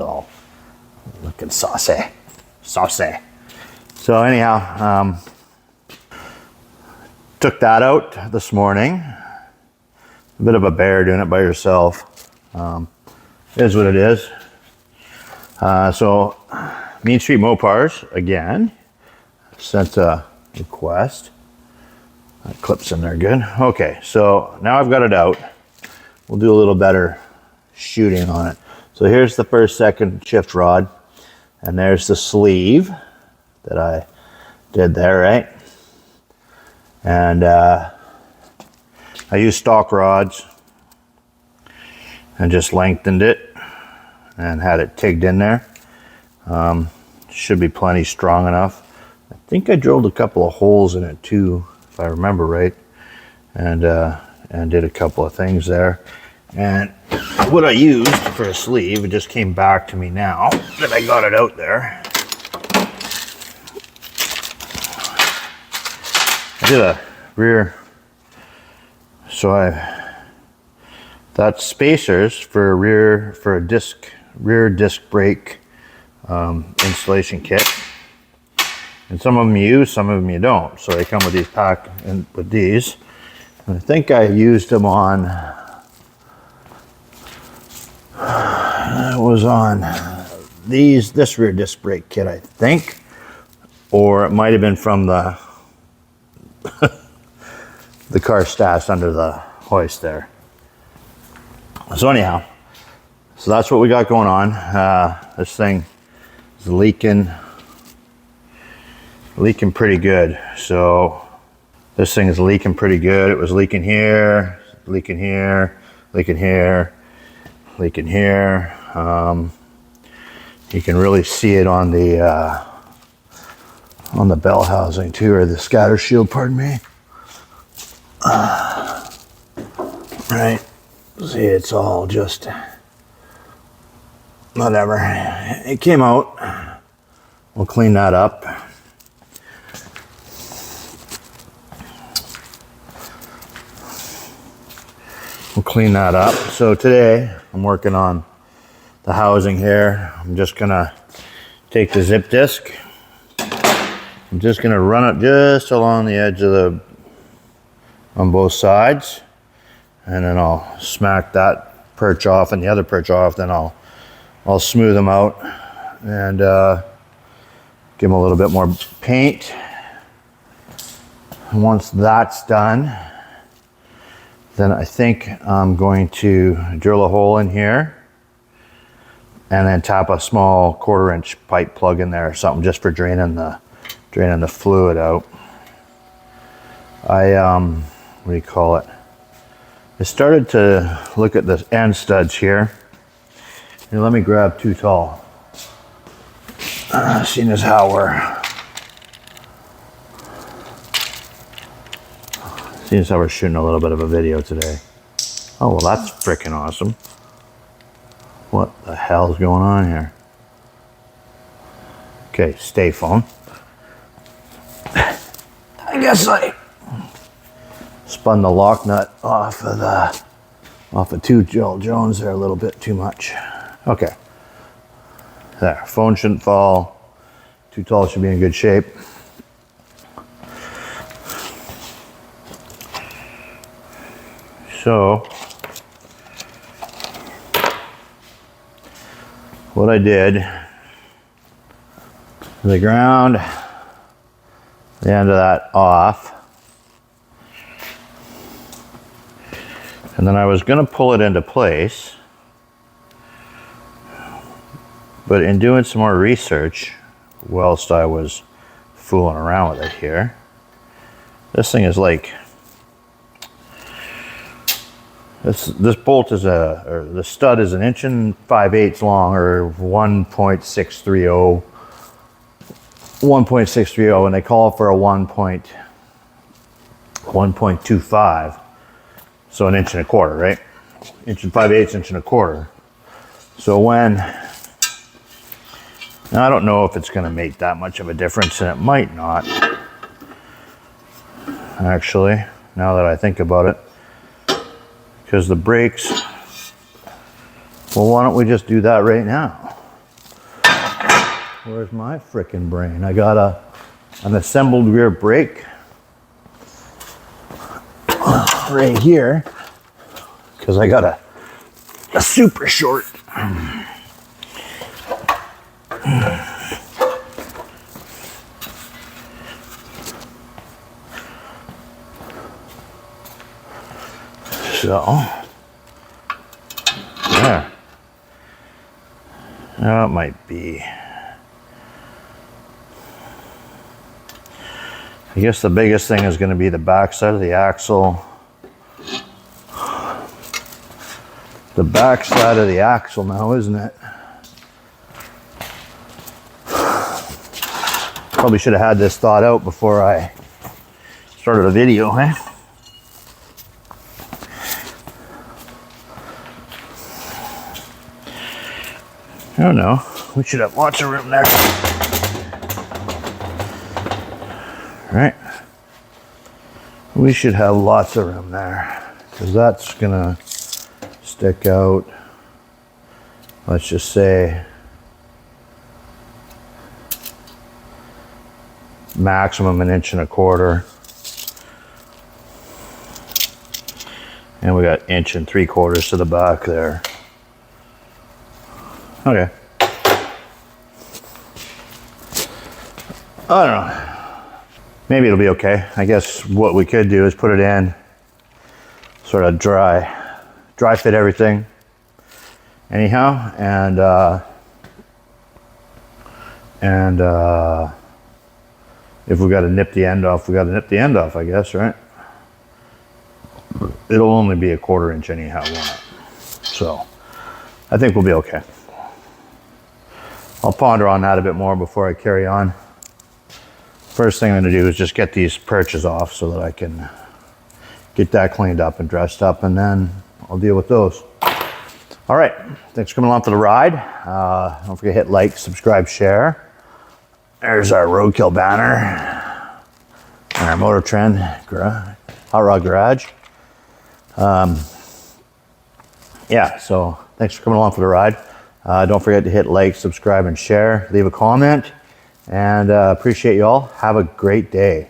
all looking saucy. Saucy. So anyhow, took that out this morning. A bit of a bear doing it by yourself. It is what it is. So Mean Street Mopars, again, sent a request. That clip's in there good. Okay, so now I've got it out. We'll do a little better shooting on it. So here's the first, second shift rod. And there's the sleeve that I did there, right? And I used stock rods and just lengthened it and had it tigged in there. Should be plenty strong enough. I think I drilled a couple of holes in it too, if I remember right, and did a couple of things there. And what I used for a sleeve, it just came back to me now that I got it out there. I did a rear, so that's spacers for a rear disc brake installation kit. And some of them you use, some of them you don't. So they come with these with these. And I think I used them on, it was on this rear disc brake kit, I think. Or it might have been from the the car stashed under the hoist there. So anyhow, so that's what we got going on. This thing is leaking pretty good. So this thing is leaking pretty good. It was leaking here, leaking here, leaking here, leaking here. You can really see it on the bell housing too, or the scatter shield, pardon me. Right, see, it's all just whatever. It came out. We'll clean that up. We'll clean that up. So today I'm working on the housing here. I'm just gonna take the zip disc. I'm just gonna run it just along the edge of on both sides, and then I'll smack that perch off and the other perch off. Then I'll smooth them out and give them a little bit more paint. And once that's done, then I think I'm going to drill a hole in here and then tap a small 1/4 inch pipe plug in there or something, just for draining the fluid out. What do you call it? I started to look at the end studs here. Here, let me grab Too Tall. Seeing as how we're shooting a little bit of a video today. Oh, well, that's freaking awesome. What the hell's going on here? Okay, stay phone. I guess I spun the lock nut off of Too Tall Jones there a little bit too much. Okay. There, phone shouldn't fall. Too Tall should be in good shape. So, what I did, the ground, the end of that off, and then I was going to pull it into place, but in doing some more research, whilst I was fooling around with it here, this thing is like, this bolt is or the stud is 1 5/8 inches long, or 1.630, and they call for a 1.25, so 1 1/4 inches, right? 1 5/8 inches, 1 1/4. So now I don't know if it's going to make that much of a difference, and it might not, actually, now that I think about it. Because the brakes, well, why don't we just do that right now? Where's my frickin' brain? I got an assembled rear brake right here because I got a super short. So, there. That might be. I guess the biggest thing is going to be the back side of the axle. The back side of the axle now, isn't it? Probably should have had this thought out before I started a video, eh? I don't know. We should have lots of room there. Right? We should have lots of room there because that's gonna stick out. Let's just say maximum 1.25 inches. And we got 1 3/4 to the back there. Okay. I don't know. Maybe it'll be okay. I guess what we could do is put it in, sort of dry fit everything anyhow, and if we got to nip the end off, we got to nip the end off, I guess, right? It'll only be 1/4 inch anyhow, won't it? So I think we'll be okay. I'll ponder on that a bit more before I carry on. First thing I'm going to do is just get these perches off so that I can get that cleaned up and dressed up, and then I'll deal with those. All right, thanks for coming along for the ride. Don't forget to hit like, subscribe, share. There's our Roadkill banner, and our Motor Trend Hot Rod Garage. Yeah, so thanks for coming along for the ride. Don't forget to hit like, subscribe, and share. Leave a comment. And appreciate you all. Have a great day.